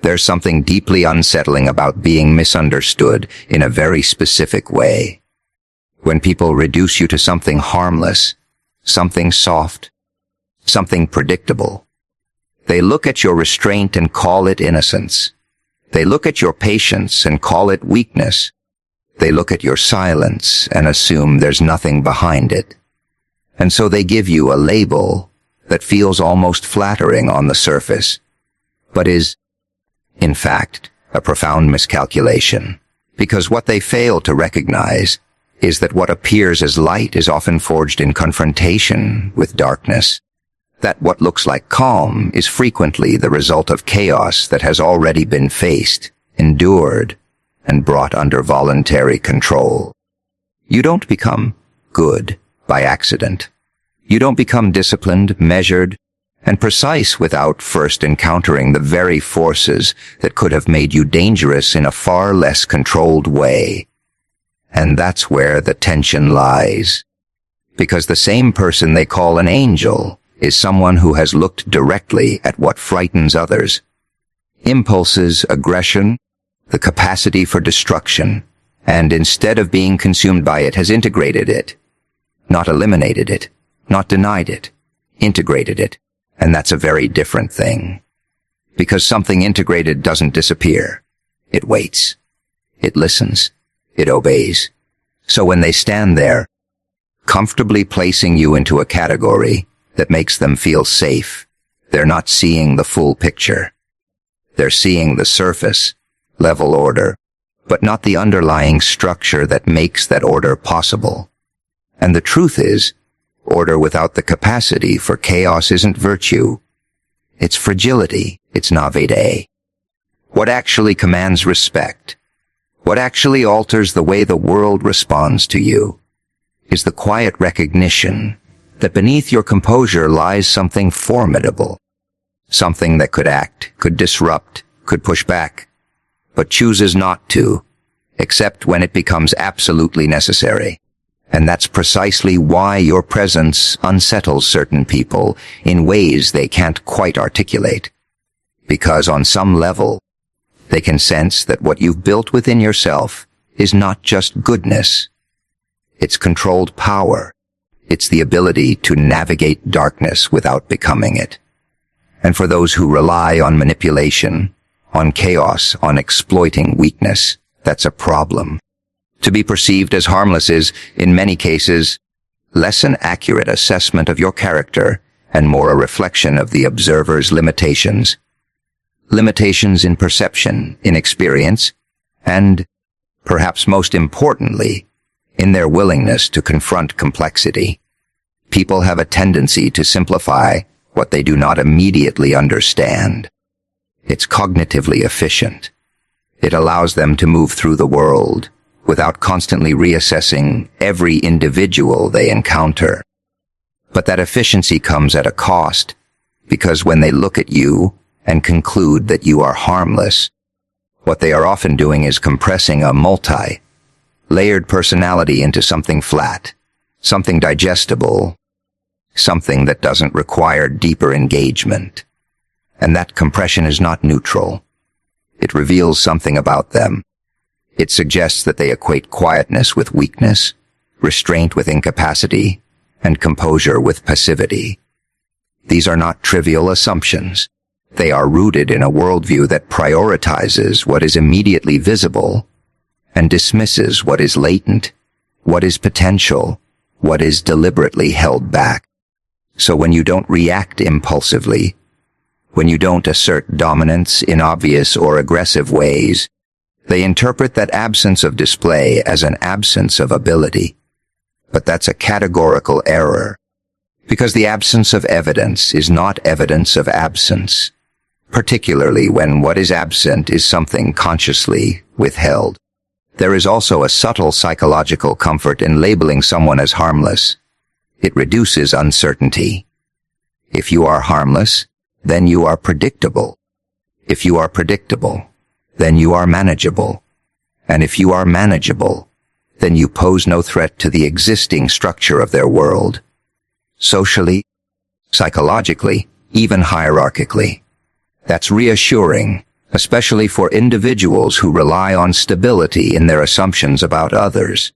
There's something deeply unsettling about being misunderstood in a very specific way. When people reduce you to something harmless, something soft, something predictable, they look at your restraint and call it innocence. They look at your patience and call it weakness. They look at your silence and assume there's nothing behind it. And so they give you a label that feels almost flattering on the surface, but is, in fact, a profound miscalculation. Because what they fail to recognize is that what appears as light is often forged in confrontation with darkness. That what looks like calm is frequently the result of chaos that has already been faced, endured, and brought under voluntary control. You don't become good by accident. You don't become disciplined, measured, and precise without first encountering the very forces that could have made you dangerous in a far less controlled way. And that's where the tension lies. Because the same person they call an angel is someone who has looked directly at what frightens others. Impulses, aggression, the capacity for destruction, and instead of being consumed by it, has integrated it. Not eliminated it, not denied it, integrated it. And that's a very different thing. Because something integrated doesn't disappear. It waits. It listens. It obeys. So when they stand there, comfortably placing you into a category that makes them feel safe, they're not seeing the full picture. They're seeing the surface, level order, but not the underlying structure that makes that order possible. And the truth is, order without the capacity for chaos isn't virtue. It's fragility. It's naivete. What actually commands respect, what actually alters the way the world responds to you, is the quiet recognition that beneath your composure lies something formidable, something that could act, could disrupt, could push back, but chooses not to, except when it becomes absolutely necessary. And that's precisely why your presence unsettles certain people in ways they can't quite articulate. Because on some level, they can sense that what you've built within yourself is not just goodness. It's controlled power. It's the ability to navigate darkness without becoming it. And for those who rely on manipulation, on chaos, on exploiting weakness, that's a problem. To be perceived as harmless is, in many cases, less an accurate assessment of your character and more a reflection of the observer's limitations. Limitations in perception, in experience, and, perhaps most importantly, in their willingness to confront complexity. People have a tendency to simplify what they do not immediately understand. It's cognitively efficient. It allows them to move through the world without constantly reassessing every individual they encounter. But that efficiency comes at a cost, because when they look at you and conclude that you are harmless, what they are often doing is compressing a multi-layered personality into something flat, something digestible, something that doesn't require deeper engagement. And that compression is not neutral. It reveals something about them. It suggests that they equate quietness with weakness, restraint with incapacity, and composure with passivity. These are not trivial assumptions. They are rooted in a worldview that prioritizes what is immediately visible and dismisses what is latent, what is potential, what is deliberately held back. So when you don't react impulsively, when you don't assert dominance in obvious or aggressive ways, they interpret that absence of display as an absence of ability. But that's a categorical error, because the absence of evidence is not evidence of absence, particularly when what is absent is something consciously withheld. There is also a subtle psychological comfort in labeling someone as harmless. It reduces uncertainty. If you are harmless, then you are predictable. If you are predictable, then you are manageable. And if you are manageable, then you pose no threat to the existing structure of their world. Socially, psychologically, even hierarchically. That's reassuring, especially for individuals who rely on stability in their assumptions about others.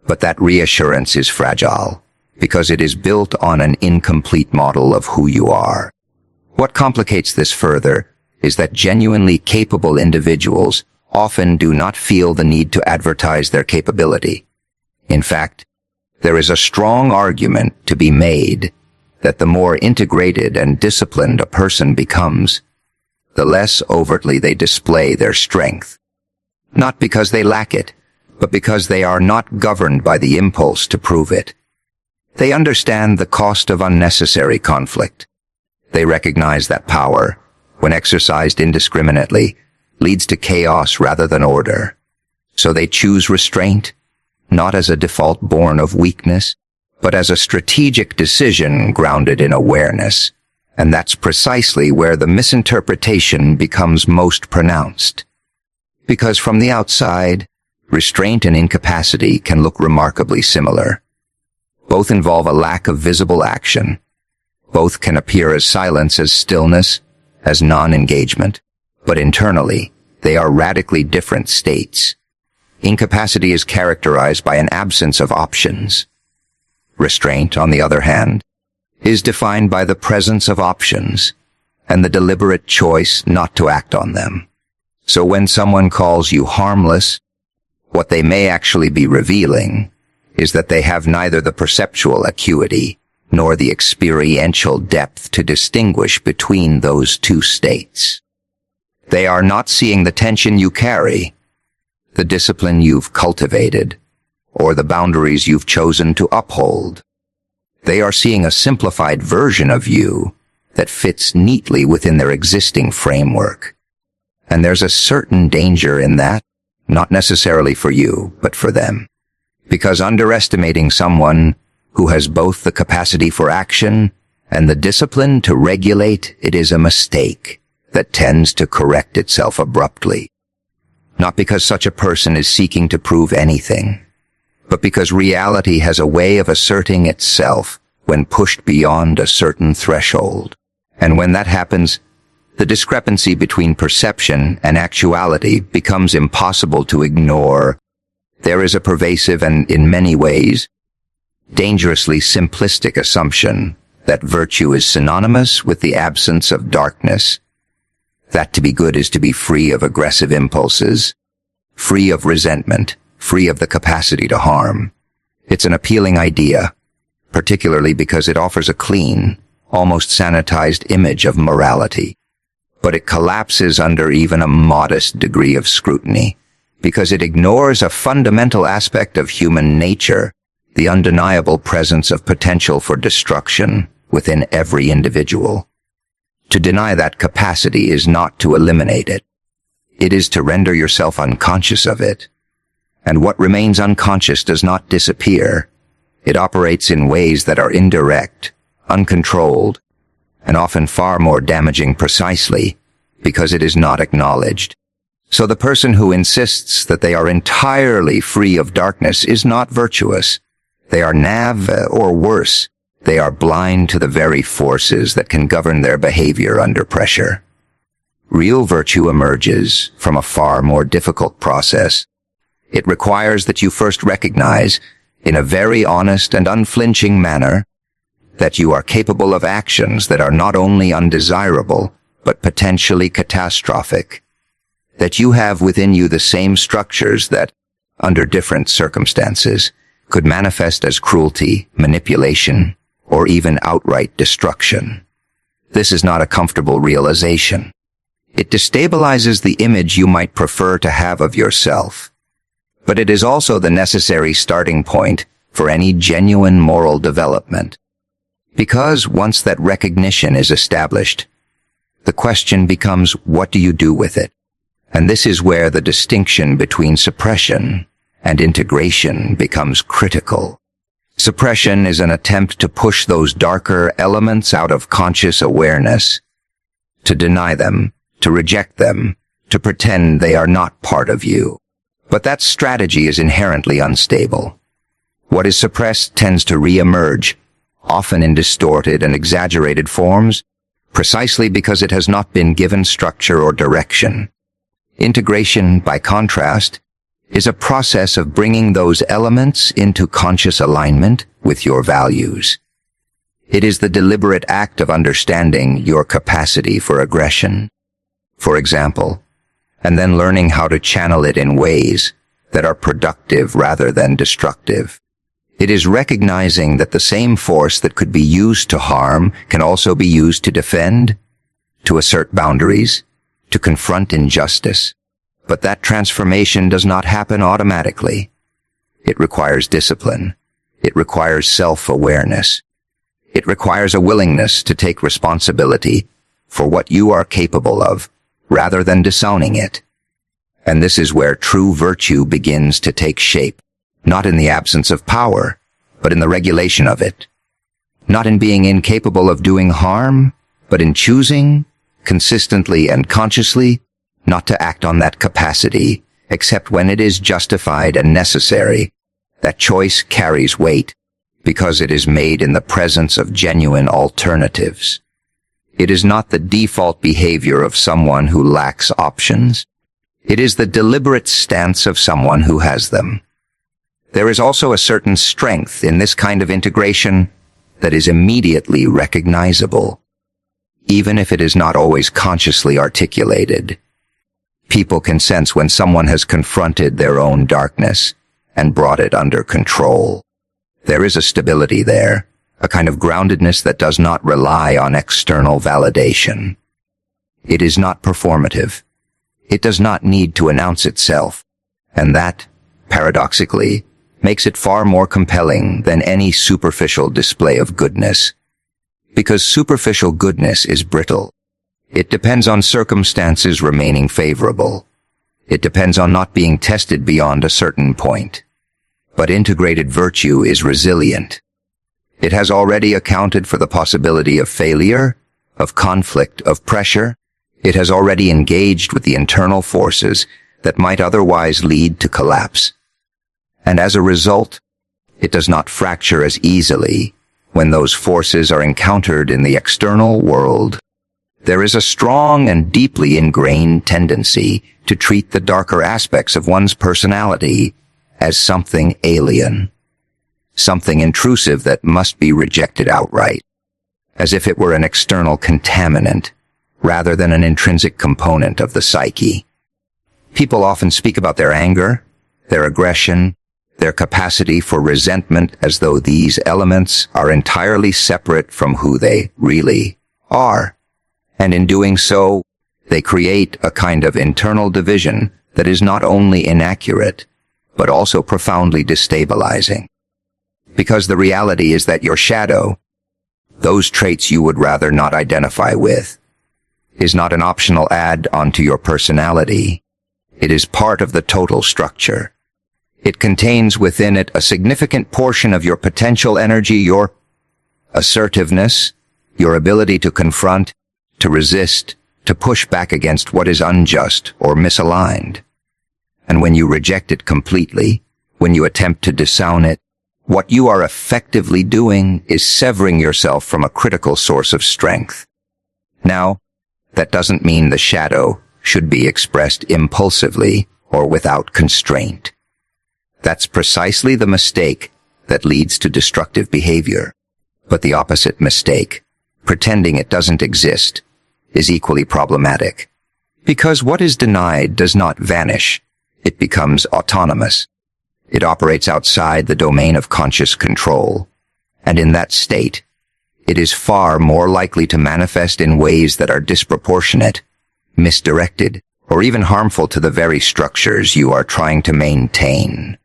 But that reassurance is fragile, because it is built on an incomplete model of who you are. What complicates this further is that genuinely capable individuals often do not feel the need to advertise their capability. In fact, there is a strong argument to be made that the more integrated and disciplined a person becomes, the less overtly they display their strength. Not because they lack it, but because they are not governed by the impulse to prove it. They understand the cost of unnecessary conflict. They recognize that power, when exercised indiscriminately, leads to chaos rather than order. So they choose restraint, not as a default born of weakness, but as a strategic decision grounded in awareness. And that's precisely where the misinterpretation becomes most pronounced. Because from the outside, restraint and incapacity can look remarkably similar. Both involve a lack of visible action. Both can appear as silence, as stillness, as non-engagement. But internally, they are radically different states. Incapacity is characterized by an absence of options. Restraint, on the other hand, is defined by the presence of options and the deliberate choice not to act on them. So when someone calls you harmless, what they may actually be revealing is that they have neither the perceptual acuity nor the experiential depth to distinguish between those two states. They are not seeing the tension you carry, the discipline you've cultivated, or the boundaries you've chosen to uphold. They are seeing a simplified version of you that fits neatly within their existing framework. And there's a certain danger in that, not necessarily for you, but for them. Because underestimating someone who has both the capacity for action and the discipline to regulate it is a mistake that tends to correct itself abruptly. Not because such a person is seeking to prove anything, but because reality has a way of asserting itself when pushed beyond a certain threshold. And when that happens, the discrepancy between perception and actuality becomes impossible to ignore. There is a pervasive and, in many ways, dangerously simplistic assumption that virtue is synonymous with the absence of darkness. That to be good is to be free of aggressive impulses, free of resentment, free of the capacity to harm. It's an appealing idea, particularly because it offers a clean, almost sanitized image of morality. But it collapses under even a modest degree of scrutiny, because it ignores a fundamental aspect of human nature, the undeniable presence of potential for destruction within every individual. To deny that capacity is not to eliminate it. It is to render yourself unconscious of it. And what remains unconscious does not disappear. It operates in ways that are indirect, uncontrolled, and often far more damaging precisely because it is not acknowledged. So the person who insists that they are entirely free of darkness is not virtuous. They are naive, or worse, they are blind to the very forces that can govern their behavior under pressure. Real virtue emerges from a far more difficult process. It requires that you first recognize, in a very honest and unflinching manner, that you are capable of actions that are not only undesirable, but potentially catastrophic. That you have within you the same structures that, under different circumstances, could manifest as cruelty, manipulation, or even outright destruction. This is not a comfortable realization. It destabilizes the image you might prefer to have of yourself. But it is also the necessary starting point for any genuine moral development. Because once that recognition is established, the question becomes, what do you do with it? And this is where the distinction between suppression and integration becomes critical. Suppression is an attempt to push those darker elements out of conscious awareness, to deny them, to reject them, to pretend they are not part of you. But that strategy is inherently unstable. What is suppressed tends to re-emerge, often in distorted and exaggerated forms, precisely because it has not been given structure or direction. Integration, by contrast, is a process of bringing those elements into conscious alignment with your values. It is the deliberate act of understanding your capacity for aggression, for example, and then learning how to channel it in ways that are productive rather than destructive. It is recognizing that the same force that could be used to harm can also be used to defend, to assert boundaries, to confront injustice. But that transformation does not happen automatically. It requires discipline. It requires self-awareness. It requires a willingness to take responsibility for what you are capable of, rather than disowning it. And this is where true virtue begins to take shape, not in the absence of power, but in the regulation of it. Not in being incapable of doing harm, but in choosing, consistently and consciously, not to act on that capacity, except when it is justified and necessary. That choice carries weight, because it is made in the presence of genuine alternatives. It is not the default behavior of someone who lacks options. It is the deliberate stance of someone who has them. There is also a certain strength in this kind of integration that is immediately recognizable, even if it is not always consciously articulated. People can sense when someone has confronted their own darkness and brought it under control. There is a stability there, a kind of groundedness that does not rely on external validation. It is not performative. It does not need to announce itself, and that, paradoxically, makes it far more compelling than any superficial display of goodness. Because superficial goodness is brittle. It depends on circumstances remaining favorable. It depends on not being tested beyond a certain point. But integrated virtue is resilient. It has already accounted for the possibility of failure, of conflict, of pressure. It has already engaged with the internal forces that might otherwise lead to collapse. And as a result, it does not fracture as easily when those forces are encountered in the external world. There is a strong and deeply ingrained tendency to treat the darker aspects of one's personality as something alien, something intrusive that must be rejected outright, as if it were an external contaminant rather than an intrinsic component of the psyche. People often speak about their anger, their aggression, their capacity for resentment as though these elements are entirely separate from who they really are. And in doing so, they create a kind of internal division that is not only inaccurate, but also profoundly destabilizing. Because the reality is that your shadow, those traits you would rather not identify with, is not an optional add-on to your personality. It is part of the total structure. It contains within it a significant portion of your potential energy, your assertiveness, your ability to confront, to resist, to push back against what is unjust or misaligned. And when you reject it completely, when you attempt to disown it, what you are effectively doing is severing yourself from a critical source of strength. Now, that doesn't mean the shadow should be expressed impulsively or without constraint. That's precisely the mistake that leads to destructive behavior. But the opposite mistake, pretending it doesn't exist, is equally problematic. Because what is denied does not vanish. It becomes autonomous. It operates outside the domain of conscious control. And in that state, it is far more likely to manifest in ways that are disproportionate, misdirected, or even harmful to the very structures you are trying to maintain.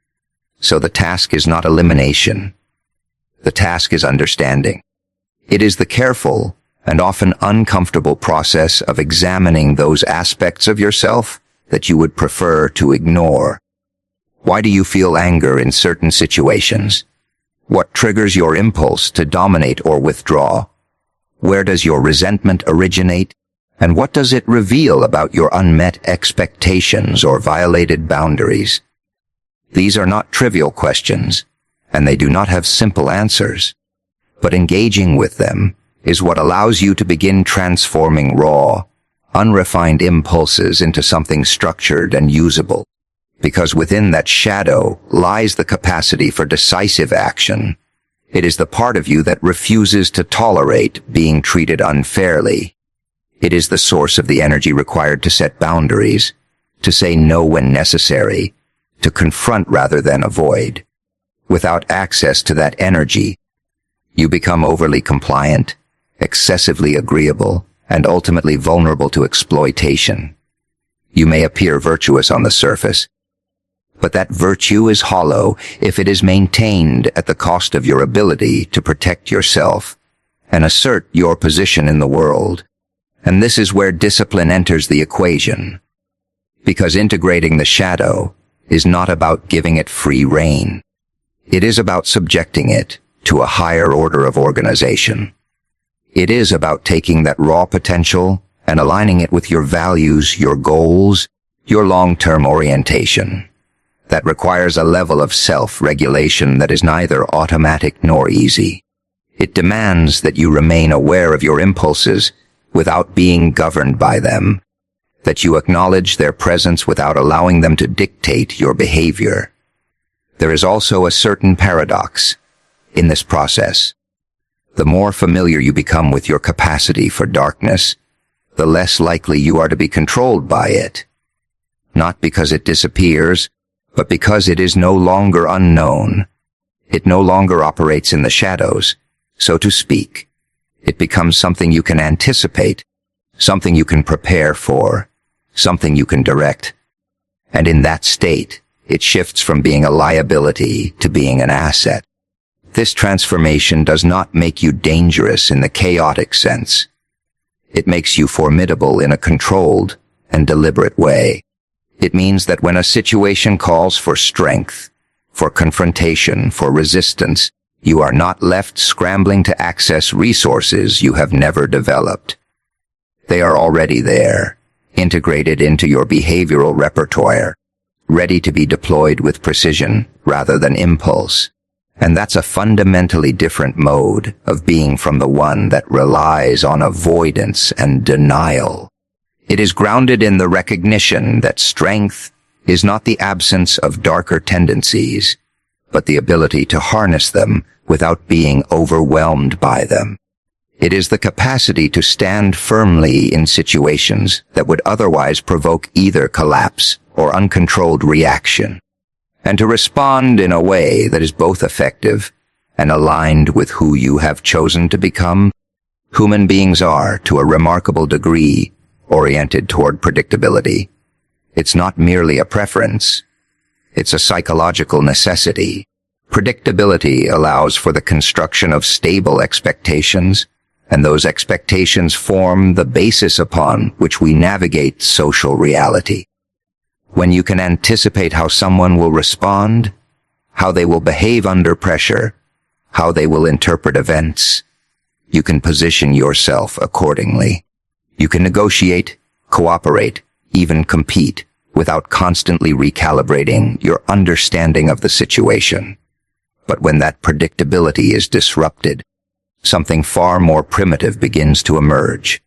So the task is not elimination. The task is understanding. It is the careful and often uncomfortable process of examining those aspects of yourself that you would prefer to ignore. Why do you feel anger in certain situations? What triggers your impulse to dominate or withdraw? Where does your resentment originate? And what does it reveal about your unmet expectations or violated boundaries? These are not trivial questions, and they do not have simple answers. But engaging with them is what allows you to begin transforming raw, unrefined impulses into something structured and usable. Because within that shadow lies the capacity for decisive action. It is the part of you that refuses to tolerate being treated unfairly. It is the source of the energy required to set boundaries, to say no when necessary, to confront rather than avoid. Without access to that energy, you become overly compliant, excessively agreeable, and ultimately vulnerable to exploitation. You may appear virtuous on the surface, but that virtue is hollow if it is maintained at the cost of your ability to protect yourself and assert your position in the world. And this is where discipline enters the equation. Because integrating the shadow is not about giving it free rein. It is about subjecting it to a higher order of organization. It is about taking that raw potential and aligning it with your values, your goals, your long-term orientation. That requires a level of self-regulation that is neither automatic nor easy. It demands that you remain aware of your impulses without being governed by them, that you acknowledge their presence without allowing them to dictate your behavior. There is also a certain paradox in this process. The more familiar you become with your capacity for darkness, the less likely you are to be controlled by it. Not because it disappears, but because it is no longer unknown. It no longer operates in the shadows, so to speak. It becomes something you can anticipate, something you can prepare for, something you can direct. And in that state, it shifts from being a liability to being an asset. This transformation does not make you dangerous in the chaotic sense. It makes you formidable in a controlled and deliberate way. It means that when a situation calls for strength, for confrontation, for resistance, you are not left scrambling to access resources you have never developed. They are already there, integrated into your behavioral repertoire, ready to be deployed with precision rather than impulse. And that's a fundamentally different mode of being from the one that relies on avoidance and denial. It is grounded in the recognition that strength is not the absence of darker tendencies, but the ability to harness them without being overwhelmed by them. It is the capacity to stand firmly in situations that would otherwise provoke either collapse or uncontrolled reaction, and to respond in a way that is both effective and aligned with who you have chosen to become. Human beings are, to a remarkable degree, oriented toward predictability. It's not merely a preference. It's a psychological necessity. Predictability allows for the construction of stable expectations, and those expectations form the basis upon which we navigate social reality. When you can anticipate how someone will respond, how they will behave under pressure, how they will interpret events, you can position yourself accordingly. You can negotiate, cooperate, even compete without constantly recalibrating your understanding of the situation. But when that predictability is disrupted, something far more primitive begins to emerge.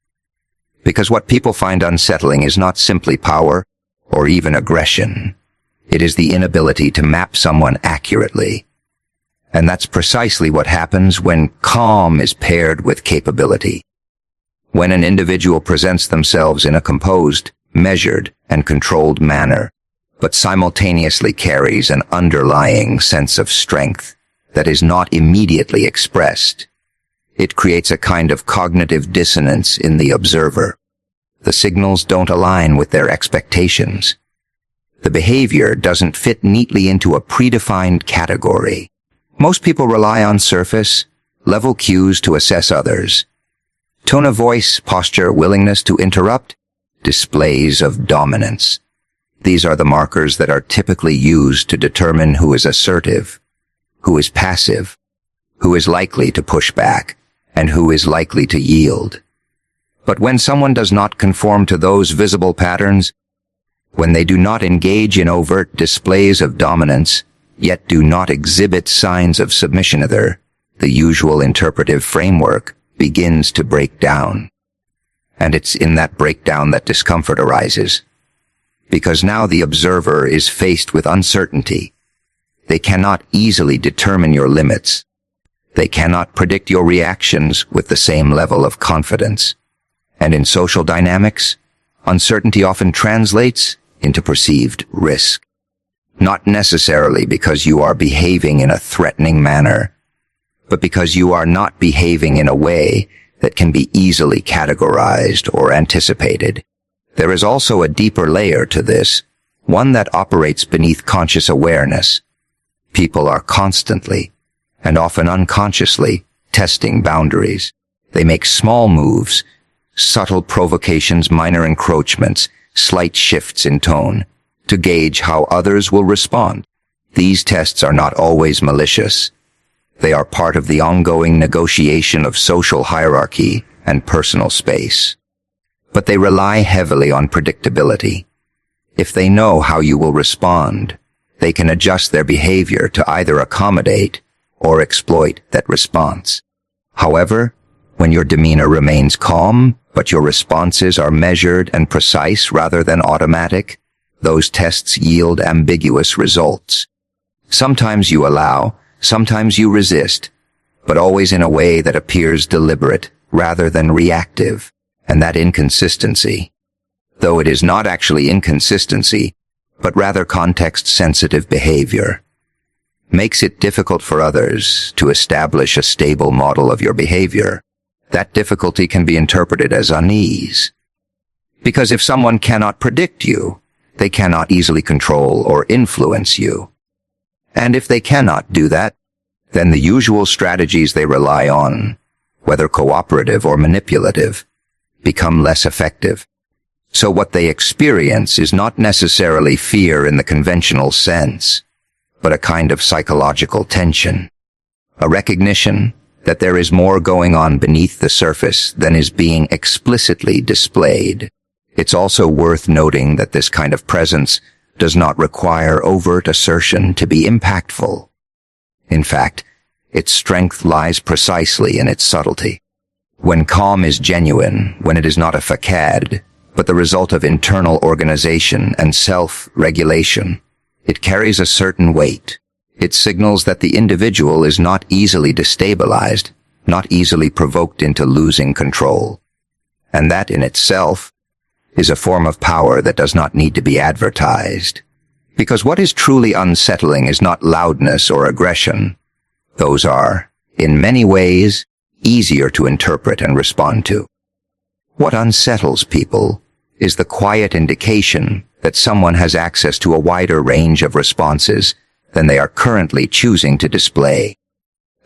Because what people find unsettling is not simply power or even aggression. It is the inability to map someone accurately. And that's precisely what happens when calm is paired with capability. When an individual presents themselves in a composed, measured, and controlled manner, but simultaneously carries an underlying sense of strength that is not immediately expressed, it creates a kind of cognitive dissonance in the observer. The signals don't align with their expectations. The behavior doesn't fit neatly into a predefined category. Most people rely on surface, level cues to assess others. Tone of voice, posture, willingness to interrupt, displays of dominance. These are the markers that are typically used to determine who is assertive, who is passive, who is likely to push back, and who is likely to yield. But when someone does not conform to those visible patterns, when they do not engage in overt displays of dominance, yet do not exhibit signs of submission, the usual interpretive framework begins to break down. And it's in that breakdown that discomfort arises. Because now the observer is faced with uncertainty. They cannot easily determine your limits. They cannot predict your reactions with the same level of confidence. And in social dynamics, uncertainty often translates into perceived risk. Not necessarily because you are behaving in a threatening manner, but because you are not behaving in a way that can be easily categorized or anticipated. There is also a deeper layer to this, one that operates beneath conscious awareness. People are constantly, and often unconsciously, testing boundaries. They make small moves, subtle provocations, minor encroachments, slight shifts in tone, to gauge how others will respond. These tests are not always malicious. They are part of the ongoing negotiation of social hierarchy and personal space. But they rely heavily on predictability. If they know how you will respond, they can adjust their behavior to either accommodate or exploit that response. However, when your demeanor remains calm, but your responses are measured and precise rather than automatic, those tests yield ambiguous results. Sometimes you allow, sometimes you resist, but always in a way that appears deliberate rather than reactive. And that inconsistency, though it is not actually inconsistency, but rather context-sensitive behavior, makes it difficult for others to establish a stable model of your behavior. That difficulty can be interpreted as unease. Because if someone cannot predict you, they cannot easily control or influence you. And if they cannot do that, then the usual strategies they rely on, whether cooperative or manipulative, become less effective. So what they experience is not necessarily fear in the conventional sense, but a kind of psychological tension. A recognition that there is more going on beneath the surface than is being explicitly displayed. It's also worth noting that this kind of presence does not require overt assertion to be impactful. In fact, its strength lies precisely in its subtlety. When calm is genuine, when it is not a facade, but the result of internal organization and self-regulation, it carries a certain weight. It signals that the individual is not easily destabilized, not easily provoked into losing control. And that in itself is a form of power that does not need to be advertised. Because what is truly unsettling is not loudness or aggression. Those are, in many ways, easier to interpret and respond to. What unsettles people is the quiet indication that someone has access to a wider range of responses than they are currently choosing to display.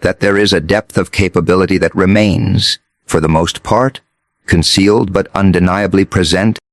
That there is a depth of capability that remains, for the most part, concealed but undeniably present.